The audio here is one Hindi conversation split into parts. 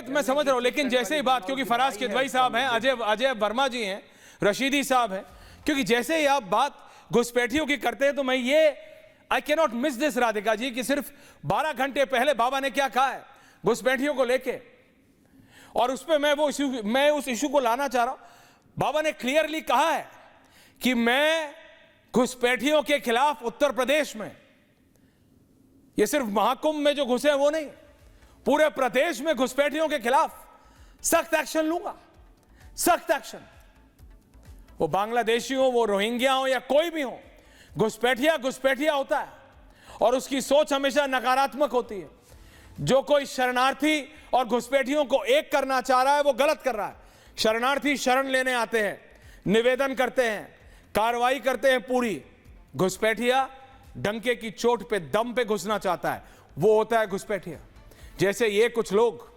अवैध मैं समझ रहा हूं, लेकिन जैसे ही बात, क्योंकि फराज किदवई साहब हैं, अजय वर्मा जी हैं, रशीदी साहब हैं, क्योंकि जैसे ही आप बात घुसपैठियों की करते हैं तो मैं ये I can not miss this Radhika ji कि सिर्फ 12 घंटे पहले बाबा ने क्या कहा है घुसपैठियों को लेके, और उस पर मैं उस इशू को लाना चाह रहा हूं। बाबा ने क्लियरली कहा है कि मैं घुसपैठियों के खिलाफ उत्तर प्रदेश में, ये सिर्फ महाकुंभ में जो घुसे हैं वो नहीं, पूरे प्रदेश में घुसपैठियों के खिलाफ सख्त एक्शन लूंगा, सख्त एक्शन। वो बांग्लादेशी हो, वो रोहिंग्या हो, या कोई भी हो, घुसपैठिया होता है और उसकी सोच हमेशा नकारात्मक होती है। जो कोई शरणार्थी और घुसपैठियों को एक करना चाह रहा है वो गलत कर रहा है। शरणार्थी शरण लेने आते हैं, निवेदन करते हैं, कार्रवाई करते हैं पूरी। घुसपैठिया डंके की चोट पे, दम पे घुसना चाहता है, वो होता है घुसपैठिया। जैसे ये कुछ लोग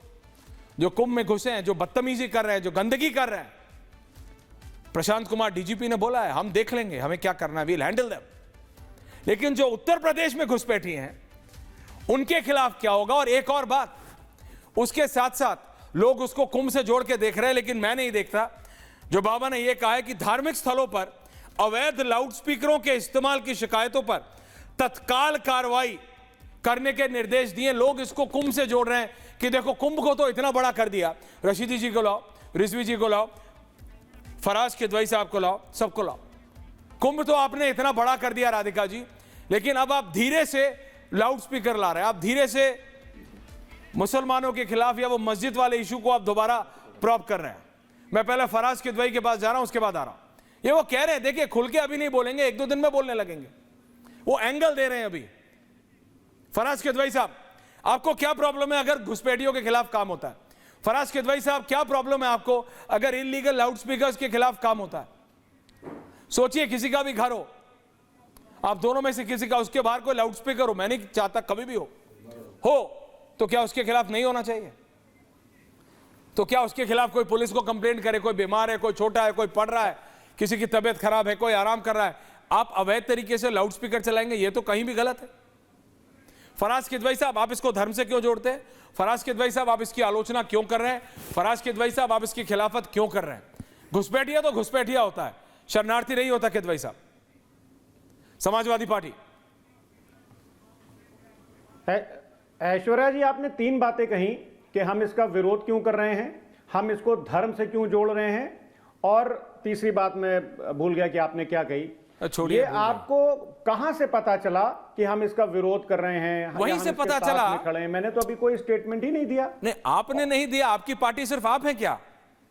जो कुंभ में घुसे हैं, जो बदतमीजी कर रहे हैं, जो गंदगी कर रहे हैं, प्रशांत कुमार डीजीपी ने बोला है हम देख लेंगे, हमें क्या करना है, वील हैंडल देम। लेकिन जो उत्तर प्रदेश में घुसपैठी हैं उनके खिलाफ क्या होगा? और एक और बात, उसके साथ साथ लोग उसको कुंभ से जोड़ के देख रहे हैं, लेकिन मैं नहीं देखता। जो बाबा ने यह कहा है कि धार्मिक स्थलों पर अवैध लाउडस्पीकरों के इस्तेमाल की शिकायतों पर तत्काल कार्रवाई करने के निर्देश दिए। लोग इसको कुंभ से जोड़ रहे हैं कि देखो कुंभ को तो इतना बड़ा कर दिया, रशीदी जी को लाओ, रिजवी जी को लाओ, फराज किदवई साहब को लाओ, सबको लाओ। कुंभ तो आपने इतना बड़ा कर दिया राधिका जी, लेकिन अब आप धीरे से लाउडस्पीकर ला रहे हैं, आप धीरे से मुसलमानों के खिलाफ या वो मस्जिद वाले इशू को आप दोबारा प्रॉप कर रहे हैं। मैं पहले फराज किदवई के पास जा रहा हूं, उसके बाद आ रहा हूं। ये वो कह रहे हैं, देखिए खुल के अभी नहीं बोलेंगे, 1-2 दिन में बोलने लगेंगे, वो एंगल दे रहे हैं अभी। फराज किदवई साहब, आपको क्या प्रॉब्लम है अगर घुसपैठियों के खिलाफ काम होता है? फराज किदवई साहब, क्या प्रॉब्लम है आपको अगर इलीगल लाउडस्पीकर्स के खिलाफ काम होता है? सोचिए किसी का भी घर हो, आप दोनों में से किसी का, उसके बाहर कोई लाउडस्पीकर हो, मैं नहीं चाहता कभी भी हो, तो क्या उसके खिलाफ नहीं होना चाहिए? तो क्या उसके खिलाफ कोई पुलिस को कंप्लेंट करे? कोई बीमार है, कोई छोटा है, कोई पढ़ रहा है, किसी की तबीयत खराब है, कोई आराम कर रहा है, आप अवैध तरीके से लाउडस्पीकर चलाएंगे, ये तो कहीं भी गलत है। फराज किदवई साहब, आप इसको धर्म से क्यों जोड़ते हैं? फराज किदवई साहब, आप इसकी आलोचना क्यों कर रहे हैं? फराज किदवई साहब, आप इसकी खिलाफत क्यों कर रहे हैं? घुसपैठिया तो घुसपैठिया होता है, शरणार्थी नहीं होता। किदवई साहब, समाजवादी पार्टी। ऐश्वर्या जी, आपने 3 बातें कही कि हम इसका विरोध क्यों कर रहे हैं, हम इसको धर्म से क्यों जोड़ रहे हैं, और तीसरी बात मैं भूल गया कि आपने क्या कही। ये आपको कहां से पता चला कि हम इसका विरोध कर रहे हैं? वहीं से पता चला, खड़े हैं। मैंने तो अभी कोई स्टेटमेंट ही नहीं दिया। नहीं, आपने नहीं दिया। आपकी पार्टी सिर्फ आप हैं क्या?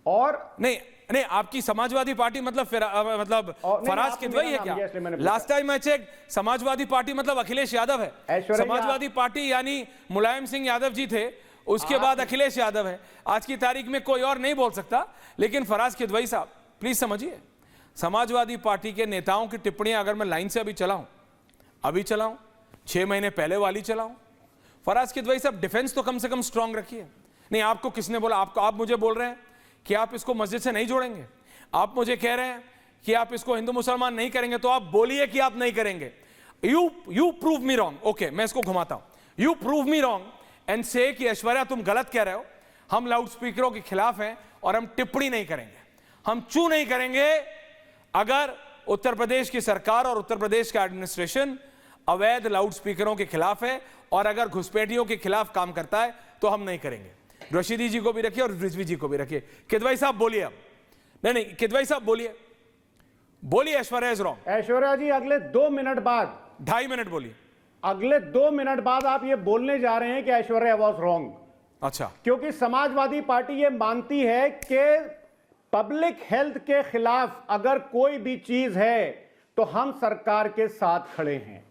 और नहीं, आपकी समाजवादी पार्टी मतलब फराज किदवई है क्या? लास्ट टाइम मैं चेक, समाजवादी पार्टी मतलब अखिलेश यादव है। समाजवादी पार्टी यानी मुलायम सिंह यादव जी थे, उसके बाद अखिलेश यादव है। आज की तारीख में कोई और नहीं बोल सकता। लेकिन फराज किदवई साहब, प्लीज समझिए, समाजवादी पार्टी के नेताओं की टिप्पणियां अगर मैं लाइन से अभी चलाऊं, 6 महीने पहले वाली चलाऊं, फराज किदवई साहब डिफेंस तो कम से कम स्ट्रांग रखिए। नहीं, आपको किसने बोला? आप मुझे बोल रहे हैं कि आप इसको मस्जिद से नहीं जोड़ेंगे, आप मुझे कह रहे हैं कि आप इसको हिंदू मुसलमान नहीं करेंगे, तो आप बोलिए कि आप नहीं करेंगे। You prove me wrong. Okay, मैं इसको घुमाता हूं। You prove me wrong and से कि ऐश्वर्या तुम गलत कह रहे हो, हम लाउडस्पीकरों के खिलाफ हैं और हम टिप्पणी नहीं करेंगे, हम चू नहीं करेंगे अगर उत्तर प्रदेश की सरकार और उत्तर प्रदेश का एडमिनिस्ट्रेशन अवैध लाउडस्पीकरों के खिलाफ है, और अगर घुसपैठियों के खिलाफ काम करता है तो हम नहीं करेंगे। रशीदी जी को भी रखिए और रिजवी जी को भी रखिए। किदवई साहब बोलिए अब। नहीं, किदवई साहब बोलिए ऐश्वर्या इज रॉन्ग। ऐश्वर्या जी, अगले 2 मिनट बाद, 2.5 मिनट बोलिए। अगले 2 मिनट बाद आप ये बोलने जा रहे हैं कि ऐश्वर्या वॉज रॉन्ग। अच्छा, क्योंकि समाजवादी पार्टी ये मानती है कि पब्लिक हेल्थ के खिलाफ अगर कोई भी चीज है तो हम सरकार के साथ खड़े हैं।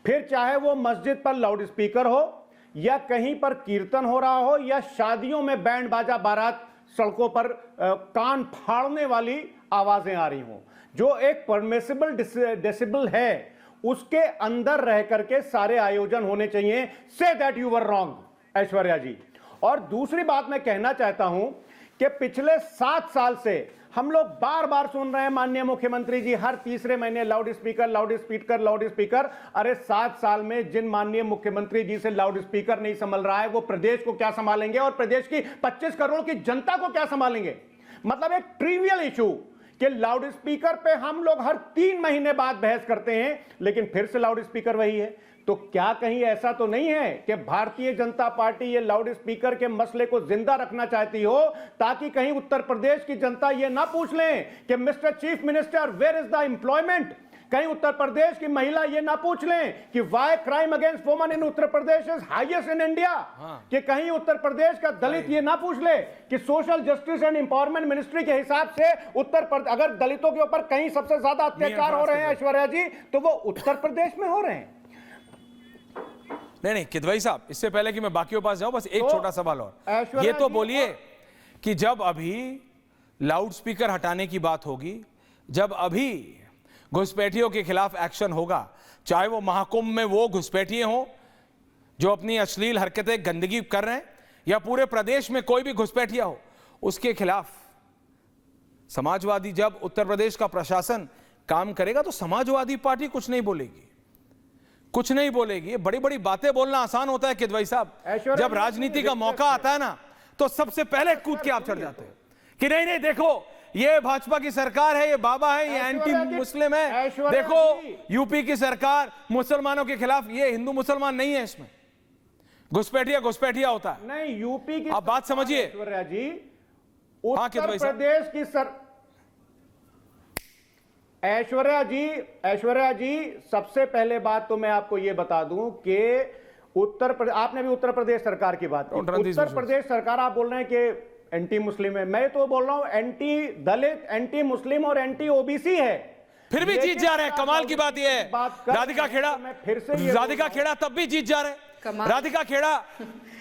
फिर चाहे वो मस्जिद पर लाउडस्पीकर हो, या कहीं पर कीर्तन हो रहा हो, या शादियों में बैंड बाजा बारात सड़कों पर कान फाड़ने वाली आवाजें आ रही हों, जो एक परमिसिबल डेसिबल है उसके अंदर रह करके सारे आयोजन होने चाहिए। Say that you were wrong Aishwarya ji. और दूसरी बात मैं कहना चाहता हूं कि पिछले 7 साल से हम लोग बार बार सुन रहे हैं माननीय मुख्यमंत्री जी हर तीसरे महीने लाउड स्पीकर। अरे 7 साल में जिन माननीय मुख्यमंत्री जी से लाउड स्पीकर नहीं संभल रहा है वो प्रदेश को क्या संभालेंगे और प्रदेश की 25 करोड़ की जनता को क्या संभालेंगे। मतलब एक ट्रिवियल इशू कि लाउड स्पीकर पे हम लोग हर 3 महीने बाद बहस करते हैं, लेकिन फिर से लाउड स्पीकर वही है। तो क्या कहीं ऐसा तो नहीं है कि भारतीय जनता पार्टी ये लाउड स्पीकर के मसले को जिंदा रखना चाहती हो ताकि कहीं उत्तर प्रदेश की जनता ये ना पूछ लें कि mister chief minister where is the employment. कहीं उत्तर प्रदेश की महिला ये ना पूछ लें कि why crime against women in Uttar Pradesh is highest in India. कि कहीं उत्तर प्रदेश का दलित ये ना पूछ ले कि social justice and empowerment ministry के हिसाब से उत्तर प्रदेश अगर दलितों के ऊपर कहीं सबसे ज्यादा अत्याचार हो रहे हैं ऐश्वर्या जी तो वो उत्तर प्रदेश में हो रहे हैं। नहीं किदवई साहब, इससे पहले कि मैं बाकियों पास जाऊं, बस एक छोटा सवाल और। ये तो बोलिए कि जब अभी लाउड स्पीकर हटाने की बात होगी, जब अभी घुसपैठियों के खिलाफ एक्शन होगा, चाहे वो महाकुंभ में वो घुसपैठिए हों जो अपनी अश्लील हरकतें गंदगी कर रहे हैं या पूरे प्रदेश में कोई भी घुसपैठिया हो, उसके खिलाफ समाजवादी जब उत्तर प्रदेश का प्रशासन काम करेगा तो समाजवादी पार्टी कुछ नहीं बोलेगी, कुछ नहीं बोलेगी। बड़ी बड़ी बातें बोलना आसान होता है किदवई साहब, जब राजनीति का मौका आता है ना तो सबसे पहले कूद के आप चढ़ जाते हैं कि नहीं नहीं देखो ये भाजपा की सरकार है, ये बाबा है, ये एंटी मुस्लिम है, देखो यूपी की सरकार मुसलमानों के खिलाफ, ये हिंदू मुसलमान नहीं है, इसमें घुसपैठिया होता है। नहीं यूपी की आप बात समझिए ऐश्वर्या जी, उत्तर प्रदेश की ऐश्वर्या जी सबसे पहले बात तो मैं आपको यह बता दूं कि आपने भी उत्तर प्रदेश सरकार की बात की। उत्तर प्रदेश सरकार आप बोल रहे हैं कि एंटी मुस्लिम है, मैं तो बोल रहा हूं एंटी दलित, एंटी मुस्लिम और एंटी ओबीसी है, फिर भी जीत जा रहे हैं। कमाल की बात यह है राधिका खेड़ा तब भी जीत जा रहे हैं। राधिका खेड़ा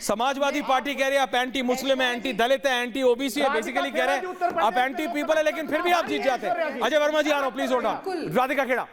समाजवादी पार्टी कह रही है आप एंटी मुस्लिम है, एंटी दलित है, एंटी ओबीसी है, बेसिकली कह रहे हैं आप एंटी पीपल है, लेकिन फिर भी आप जीत जाते हैं। अजय वर्मा जी आ रहा हूं, please hold on. Radhika Khera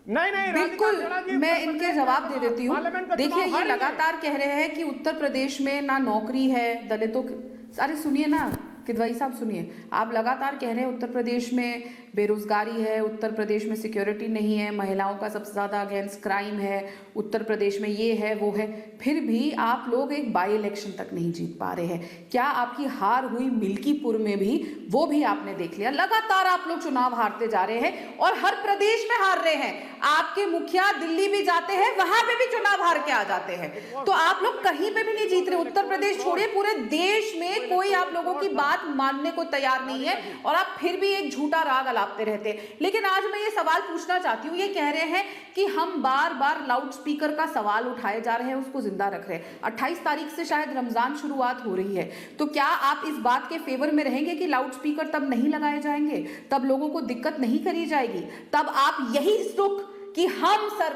नहीं बिल्कुल, मैं इनके जवाब दे देती हूँ। देखिए ये लगातार कह रहे हैं कि उत्तर प्रदेश में ना नौकरी है दलितों की। अरे सुनिए ना किदवई साहब, सुनिए, आप लगातार कह रहे हैं उत्तर प्रदेश में बेरोजगारी है, उत्तर प्रदेश में सिक्योरिटी नहीं है, महिलाओं का सबसे ज़्यादा अगेंस्ट क्राइम है, उत्तर प्रदेश में ये है वो है, फिर भी आप लोग एक बाई इलेक्शन तक नहीं जीत पा रहे हैं। क्या आपकी हार हुई मिल्कीपुर में भी, वो भी आपने देख लिया। लगातार आप लोग चुनाव हारते जा रहे हैं और हर प्रदेश में हार रहे हैं। आपके मुखिया दिल्ली भी जाते हैं, वहां पे भी चुनाव हार के आ जाते हैं। तो आप लोग कहीं पे भी नहीं जीत रहे। उत्तर प्रदेश छोड़िए, पूरे देश में कोई आप लोगों की बात मानने को तैयार नहीं है और आप फिर भी एक झूठा राग अलापते रहते हैं। लेकिन आज मैं ये सवाल पूछना चाहती हूँ, ये कह रहे हैं कि हम बार बार लाउड स्पीकर का सवाल उठाए जा रहे हैं, उसको जिंदा रख रहे हैं। 28 तारीख से शायद रमजान शुरुआत हो रही है, तो क्या आप इस बात के फेवर में रहेंगे कि लाउड स्पीकर तब नहीं लगाए जाएंगे, तब लोगों को दिक्कत नहीं करी जाएगी, तब आप यही सुख कि हम सरकार